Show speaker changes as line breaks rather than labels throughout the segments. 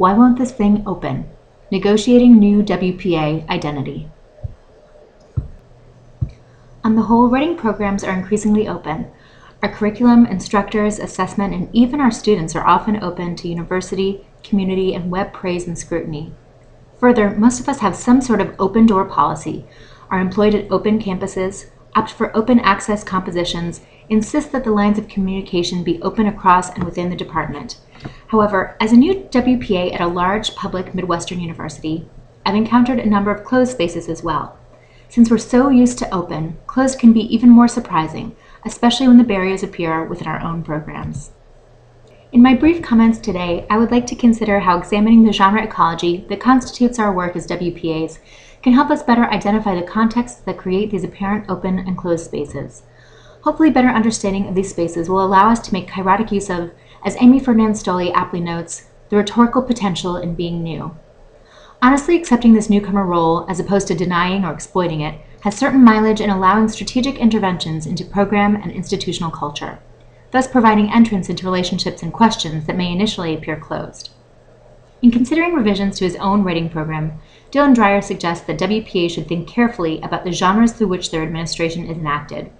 Why won't this thing open? Negotiating new WPA identity. On the whole, writing programs are increasingly open. Our curriculum, instructors, assessment, and even our students are often open to university, community, and web praise and scrutiny. Further, most of us have some sort of open door policy, are employed at open campuses, opt for open access compositions, insist that the lines of communication be open across and within the department. However, as a new WPA at a large public Midwestern university, I've encountered a number of closed spaces as well. Since we're so used to open, closed can be even more surprising, especially when the barriers appear within our own programs. In my brief comments today, I would like to consider how examining the genre ecology that constitutes our work as WPAs can help us better identify the contexts that create these apparent open and closed spaces. Hopefully, better understanding of these spaces will allow us to make kairotic use of, as Amy Ferdinand-Stoli aptly notes, the rhetorical potential in being new. Honestly, accepting this newcomer role, as opposed to denying or exploiting it, has certain mileage in allowing strategic interventions into program and institutional culture, thus providing entrance into relationships and questions that may initially appear closed. In considering revisions to his own writing program, Dylan Dreyer suggests that WPA should think carefully about the genres through which their administration is enacted.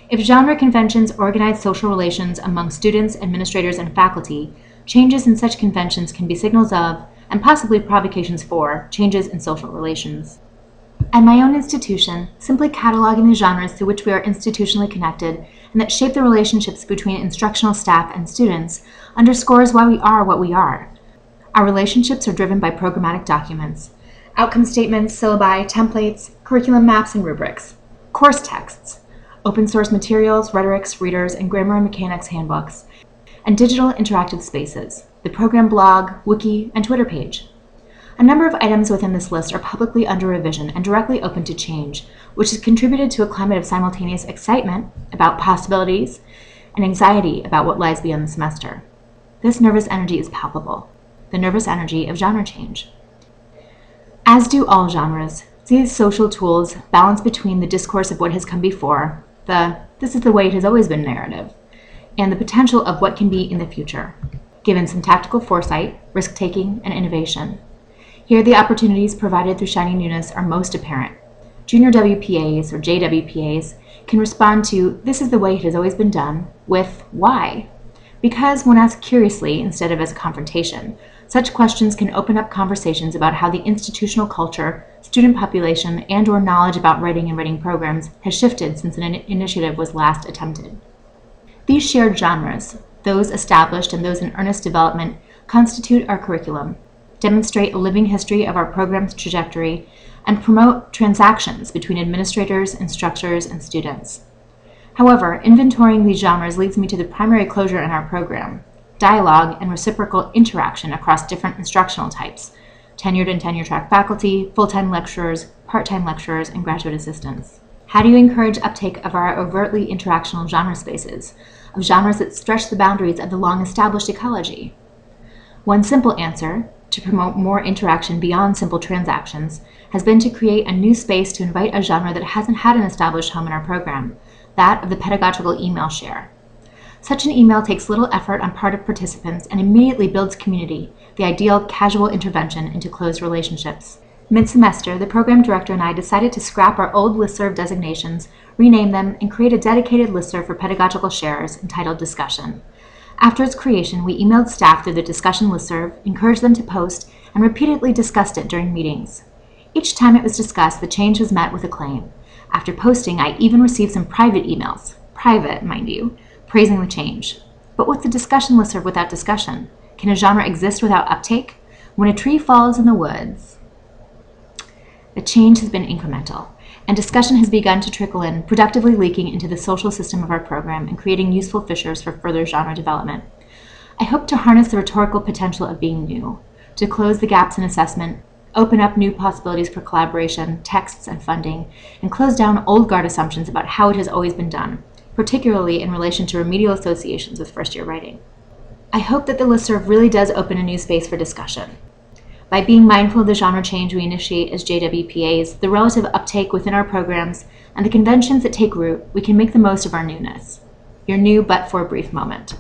If genre conventions organize social relations among students, administrators, and faculty, changes in such conventions can be signals of, and possibly provocations for, changes in social relations. At my own institution, simply cataloging the genres through which we are institutionally connected and that shape the relationships between instructional staff and students underscores why we are what we are. Our relationships are driven by programmatic documents, outcome statements, syllabi, templates, curriculum maps and rubrics, course texts, open source materials, rhetorics, readers, and grammar and mechanics handbooks, and digital interactive spaces, the program blog, wiki, and Twitter page. A number of items within this list are publicly under revision and directly open to change, which has contributed to a climate of simultaneous excitement about possibilities and anxiety about what lies beyond the semester. This nervous energy is palpable, the nervous energy of genre change. As do all genres, these social tools balance between the discourse of what has come before, this is the way it has always been narrative, and the potential of what can be in the future, given some tactical foresight, risk-taking, and innovation. Here, the opportunities provided through Shining Newness are most apparent. Junior WPAs, or JWPAs, can respond to, this is the way it has always been done, with why? Because when asked curiously instead of as a confrontation, such questions can open up conversations about how the institutional culture, student population, and/or knowledge about writing and writing programs has shifted since an initiative was last attempted. These shared genres, those established and those in earnest development, constitute our curriculum, demonstrate a living history of our program's trajectory, and promote transactions between administrators, instructors, and students. However, inventorying these genres leads me to the primary closure in our program: dialogue and reciprocal interaction across different instructional types, tenured and tenure-track faculty, full-time lecturers, part-time lecturers, and graduate assistants. How do you encourage uptake of our overtly interactional genre spaces, of genres that stretch the boundaries of the long-established ecology? One simple answer, to promote more interaction beyond simple transactions, has been to create a new space to invite a genre that hasn't had an established home in our program, that of the pedagogical email share. Such an email takes little effort on part of participants and immediately builds community, the ideal casual intervention into closed relationships. Mid-semester, the program director and I decided to scrap our old listserv designations, rename them, and create a dedicated listserv for pedagogical sharers entitled Discussion. After its creation, we emailed staff through the discussion listserv, encouraged them to post, and repeatedly discussed it during meetings. Each time it was discussed, the change was met with acclaim. After posting, I even received some private emails, private, mind you, praising the change. But what's a discussion listserv without discussion? Can a genre exist without uptake? When a tree falls in the woods, the change has been incremental, and discussion has begun to trickle in, productively leaking into the social system of our program and creating useful fissures for further genre development. I hope to harness the rhetorical potential of being new, to close the gaps in assessment, open up new possibilities for collaboration, texts, and funding, and close down old guard assumptions about how it has always been done, particularly in relation to remedial associations with first-year writing. I hope that the listserv really does open a new space for discussion. By being mindful of the genre change we initiate as JWPAs, the relative uptake within our programs, and the conventions that take root, we can make the most of our newness. You're new but for a brief moment.